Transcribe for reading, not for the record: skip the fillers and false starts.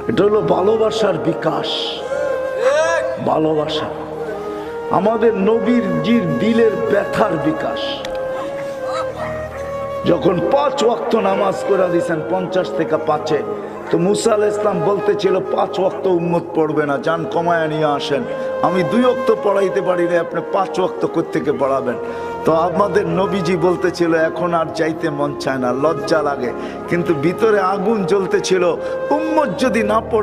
এটা হলো ভালোবাসার বিকাশ। ভালোবাসা আমাদের নবীর জির দিলের ব্যথার বিকাশ। যখন 5 ওয়াক্ত নামাজ করে দিয়েছেন 50 থেকে 5-এ, তো মুসা আলাইহিস সালাম বলতেছিল 5 ওয়াক্ত উম্মত পড়বে না, যান কমায়া নিয়ে আসেন, আমি 2 ওয়াক্ত পড়াইতে পারি না, আপনি 5 ওয়াক্ত কোত্থেকে পড়াবেন। তো আমাদের নবীজি বলতেছিল এখন আর যাইতে মন চায় না, লজ্জা লাগে, কিন্তু ভিতরে আগুন জ্বলতেছিল, উম্মত যদি না পড়ে